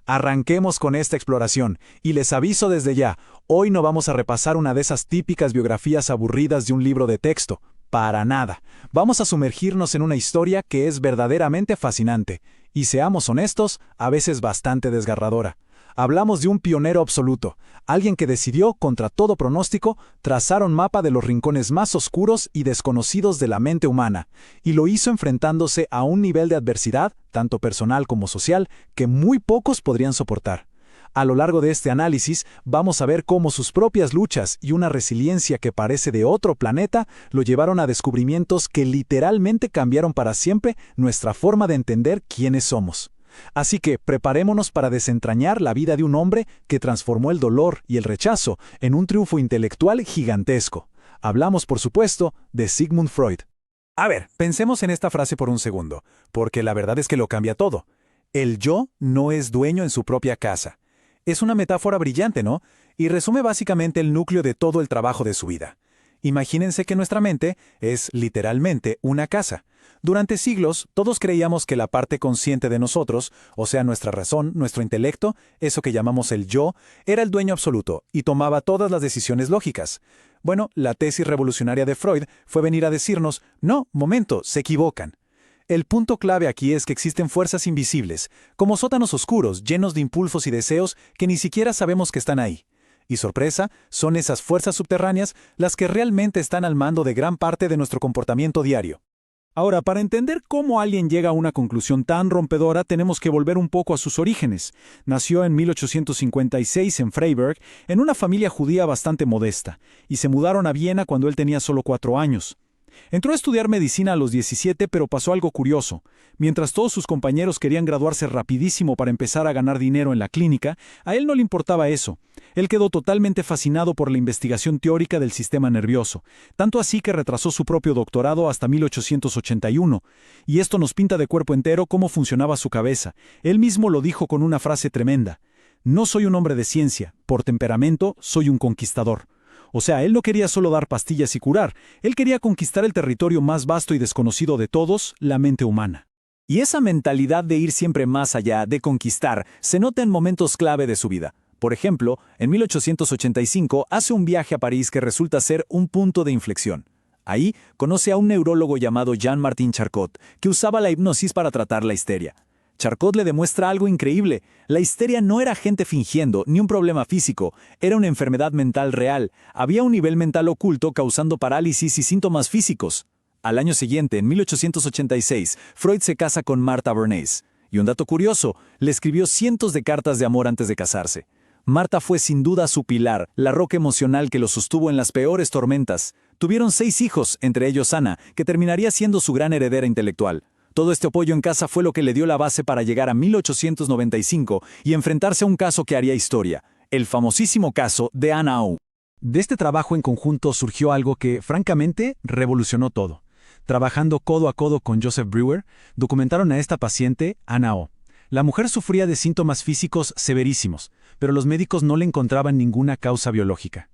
Arranquemos con esta exploración, y les aviso desde ya, hoy no vamos a repasar una de esas típicas biografías aburridas de un libro de texto. Para nada. Vamos a sumergirnos en una historia que es verdaderamente fascinante, y seamos honestos, a veces bastante desgarradora. Hablamos de un pionero absoluto, alguien que decidió, contra todo pronóstico, trazar un mapa de los rincones más oscuros y desconocidos de la mente humana, y lo hizo enfrentándose a un nivel de adversidad, tanto personal como social, que muy pocos podrían soportar. A lo largo de este análisis, vamos a ver cómo sus propias luchas y una resiliencia que parece de otro planeta lo llevaron a descubrimientos que literalmente cambiaron para siempre nuestra forma de entender quiénes somos. Así que preparémonos para desentrañar la vida de un hombre que transformó el dolor y el rechazo en un triunfo intelectual gigantesco. Hablamos, por supuesto, de Sigmund Freud. A ver, pensemos en esta frase por un segundo, porque la verdad es que lo cambia todo. El yo no es dueño en su propia casa. Es una metáfora brillante, ¿no? Y resume básicamente el núcleo de todo el trabajo de su vida. Imagínense que nuestra mente es literalmente una casa. Durante siglos, todos creíamos que la parte consciente de nosotros, o sea, nuestra razón, nuestro intelecto, eso que llamamos el yo, era el dueño absoluto y tomaba todas las decisiones lógicas. Bueno, la tesis revolucionaria de Freud fue venir a decirnos, no, momento, se equivocan. El punto clave aquí es que existen fuerzas invisibles, como sótanos oscuros llenos de impulsos y deseos que ni siquiera sabemos que están ahí. Y sorpresa, son esas fuerzas subterráneas las que realmente están al mando de gran parte de nuestro comportamiento diario. Ahora, para entender cómo alguien llega a una conclusión tan rompedora, tenemos que volver un poco a sus orígenes. Nació en 1856 en Freiberg, en una familia judía bastante modesta, y se mudaron a Viena cuando él tenía solo 4 años. Entró a estudiar medicina a los 17, pero pasó algo curioso. Mientras todos sus compañeros querían graduarse rapidísimo para empezar a ganar dinero en la clínica, a él no le importaba eso. Él quedó totalmente fascinado por la investigación teórica del sistema nervioso, tanto así que retrasó su propio doctorado hasta 1881. Y esto nos pinta de cuerpo entero cómo funcionaba su cabeza. Él mismo lo dijo con una frase tremenda: «No soy un hombre de ciencia, por temperamento soy un conquistador». O sea, él no quería solo dar pastillas y curar, él quería conquistar el territorio más vasto y desconocido de todos, la mente humana. Y esa mentalidad de ir siempre más allá, de conquistar, se nota en momentos clave de su vida. Por ejemplo, en 1885 hace un viaje a París que resulta ser un punto de inflexión. Ahí conoce a un neurólogo llamado Jean-Martin Charcot, que usaba la hipnosis para tratar la histeria. Charcot le demuestra algo increíble. La histeria no era gente fingiendo, ni un problema físico. Era una enfermedad mental real. Había un nivel mental oculto causando parálisis y síntomas físicos. Al año siguiente, en 1886, Freud se casa con Martha Bernays. Y un dato curioso, le escribió cientos de cartas de amor antes de casarse. Martha fue sin duda su pilar, la roca emocional que lo sostuvo en las peores tormentas. Tuvieron 6 hijos, entre ellos Ana, que terminaría siendo su gran heredera intelectual. Todo este apoyo en casa fue lo que le dio la base para llegar a 1895 y enfrentarse a un caso que haría historia, el famosísimo caso de Anna O. De este trabajo en conjunto surgió algo que, francamente, revolucionó todo. Trabajando codo a codo con Joseph Breuer, documentaron a esta paciente, Anna O. La mujer sufría de síntomas físicos severísimos, pero los médicos no le encontraban ninguna causa biológica.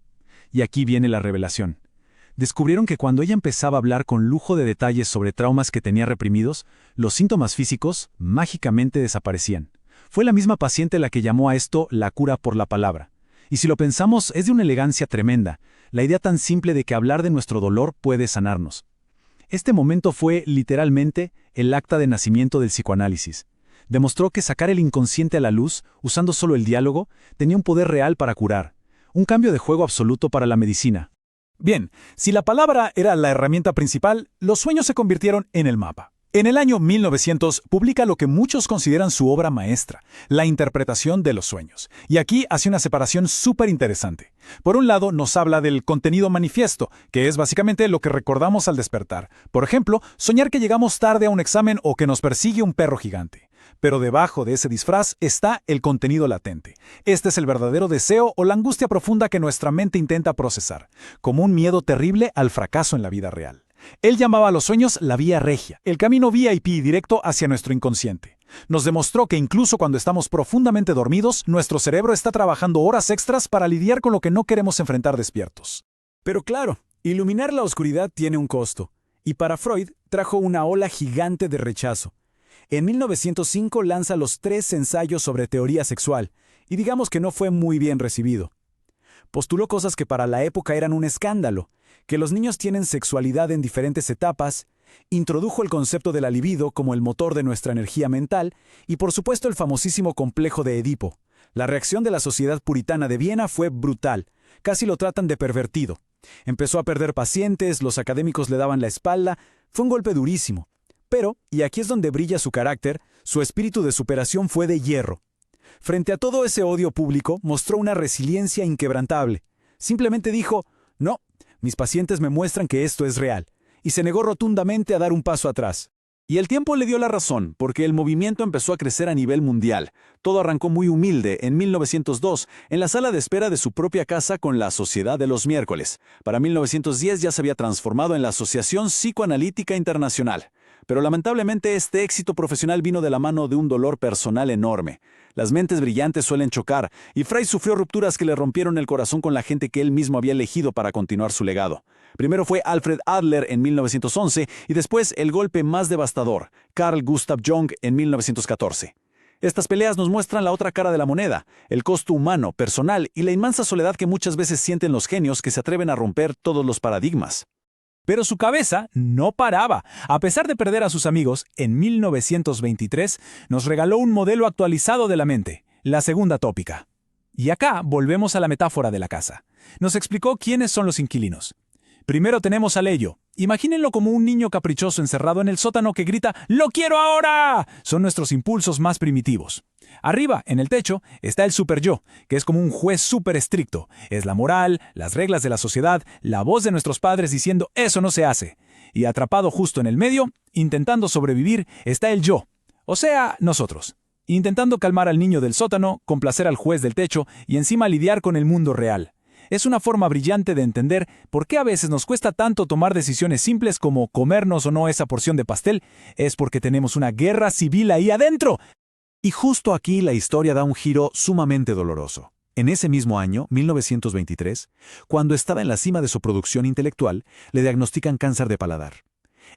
Y aquí viene la revelación. Descubrieron que cuando ella empezaba a hablar con lujo de detalles sobre traumas que tenía reprimidos, los síntomas físicos mágicamente desaparecían. Fue la misma paciente la que llamó a esto la cura por la palabra. Y si lo pensamos, es de una elegancia tremenda, la idea tan simple de que hablar de nuestro dolor puede sanarnos. Este momento fue, literalmente, el acta de nacimiento del psicoanálisis. Demostró que sacar el inconsciente a la luz, usando solo el diálogo, tenía un poder real para curar. Un cambio de juego absoluto para la medicina. Bien, si la palabra era la herramienta principal, los sueños se convirtieron en el mapa. En el año 1900 publica lo que muchos consideran su obra maestra, La interpretación de los sueños. Y aquí hace una separación súper interesante. Por un lado, nos habla del contenido manifiesto, que es básicamente lo que recordamos al despertar. Por ejemplo, soñar que llegamos tarde a un examen o que nos persigue un perro gigante. Pero debajo de ese disfraz está el contenido latente. Este es el verdadero deseo o la angustia profunda que nuestra mente intenta procesar, como un miedo terrible al fracaso en la vida real. Él llamaba a los sueños la vía regia, el camino VIP directo hacia nuestro inconsciente. Nos demostró que incluso cuando estamos profundamente dormidos, nuestro cerebro está trabajando horas extras para lidiar con lo que no queremos enfrentar despiertos. Pero claro, iluminar la oscuridad tiene un costo, y para Freud trajo una ola gigante de rechazo. En 1905 lanza los 3 ensayos sobre teoría sexual, y digamos que no fue muy bien recibido. Postuló cosas que para la época eran un escándalo, que los niños tienen sexualidad en diferentes etapas, introdujo el concepto de la libido como el motor de nuestra energía mental y por supuesto el famosísimo complejo de Edipo. La reacción de la sociedad puritana de Viena fue brutal, casi lo tratan de pervertido. Empezó a perder pacientes, los académicos le daban la espalda, fue un golpe durísimo. Pero, y aquí es donde brilla su carácter, su espíritu de superación fue de hierro. Frente a todo ese odio público, mostró una resiliencia inquebrantable. Simplemente dijo, no, mis pacientes me muestran que esto es real, y se negó rotundamente a dar un paso atrás. Y el tiempo le dio la razón, porque el movimiento empezó a crecer a nivel mundial. Todo arrancó muy humilde en 1902, en la sala de espera de su propia casa con la Sociedad de los Miércoles. Para 1910 ya se había transformado en la Asociación Psicoanalítica Internacional. Pero lamentablemente este éxito profesional vino de la mano de un dolor personal enorme. Las mentes brillantes suelen chocar, y Freud sufrió rupturas que le rompieron el corazón con la gente que él mismo había elegido para continuar su legado. Primero fue Alfred Adler en 1911 y después el golpe más devastador, Carl Gustav Jung en 1914. Estas peleas nos muestran la otra cara de la moneda, el costo humano, personal y la inmensa soledad que muchas veces sienten los genios que se atreven a romper todos los paradigmas. Pero su cabeza no paraba. A pesar de perder a sus amigos, en 1923 nos regaló un modelo actualizado de la mente, la segunda tópica. Y acá volvemos a la metáfora de la casa. Nos explicó quiénes son los inquilinos. Primero tenemos a Leyo. Imagínenlo como un niño caprichoso encerrado en el sótano que grita ¡Lo quiero ahora! Son nuestros impulsos más primitivos. Arriba, en el techo, está el super-yo, que es como un juez súper estricto. Es la moral, las reglas de la sociedad, la voz de nuestros padres diciendo ¡eso no se hace! Y atrapado justo en el medio, intentando sobrevivir, está el yo, o sea, nosotros. Intentando calmar al niño del sótano, complacer al juez del techo y encima lidiar con el mundo real. Es una forma brillante de entender por qué a veces nos cuesta tanto tomar decisiones simples como comernos o no esa porción de pastel. Es porque tenemos una guerra civil ahí adentro. Y justo aquí la historia da un giro sumamente doloroso. En ese mismo año, 1923, cuando estaba en la cima de su producción intelectual, le diagnostican cáncer de paladar.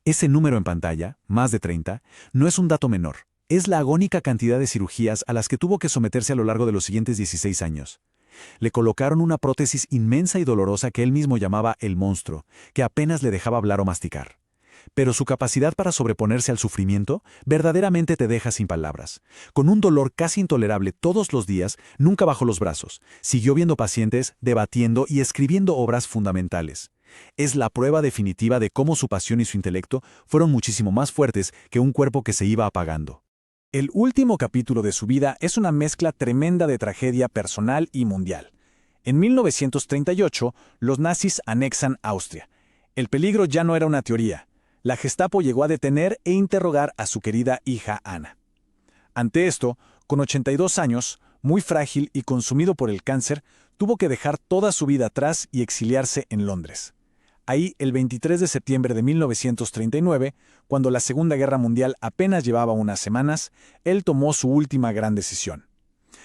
Ese número en pantalla, más de 30, no es un dato menor. Es la agónica cantidad de cirugías a las que tuvo que someterse a lo largo de los siguientes 16 años. Le colocaron una prótesis inmensa y dolorosa que él mismo llamaba el monstruo, que apenas le dejaba hablar o masticar. Pero su capacidad para sobreponerse al sufrimiento verdaderamente te deja sin palabras. Con un dolor casi intolerable todos los días, nunca bajó los brazos. Siguió viendo pacientes, debatiendo y escribiendo obras fundamentales. Es la prueba definitiva de cómo su pasión y su intelecto fueron muchísimo más fuertes que un cuerpo que se iba apagando. El último capítulo de su vida es una mezcla tremenda de tragedia personal y mundial. En 1938, los nazis anexan Austria. El peligro ya no era una teoría. La Gestapo llegó a detener e interrogar a su querida hija Ana. Ante esto, con 82 años, muy frágil y consumido por el cáncer, tuvo que dejar toda su vida atrás y exiliarse en Londres. Ahí, el 23 de septiembre de 1939, cuando la Segunda Guerra Mundial apenas llevaba unas semanas, él tomó su última gran decisión.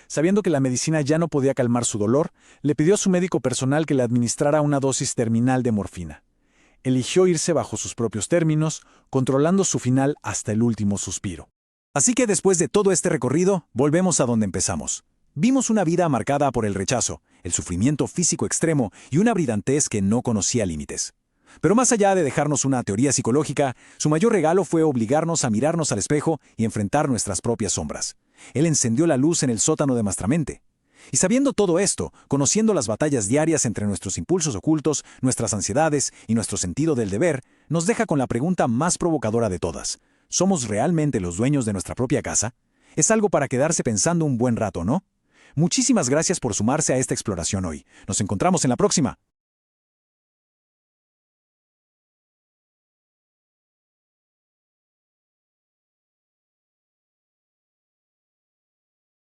Sabiendo que la medicina ya no podía calmar su dolor, le pidió a su médico personal que le administrara una dosis terminal de morfina. Eligió irse bajo sus propios términos, controlando su final hasta el último suspiro. Así que después de todo este recorrido, volvemos a donde empezamos. Vimos una vida marcada por el rechazo, el sufrimiento físico extremo y una brillantez que no conocía límites. Pero más allá de dejarnos una teoría psicológica, su mayor regalo fue obligarnos a mirarnos al espejo y enfrentar nuestras propias sombras. Él encendió la luz en el sótano de nuestra mente. Y sabiendo todo esto, conociendo las batallas diarias entre nuestros impulsos ocultos, nuestras ansiedades y nuestro sentido del deber, nos deja con la pregunta más provocadora de todas. ¿Somos realmente los dueños de nuestra propia casa? Es algo para quedarse pensando un buen rato, ¿no? Muchísimas gracias por sumarse a esta exploración hoy. Nos encontramos en la próxima.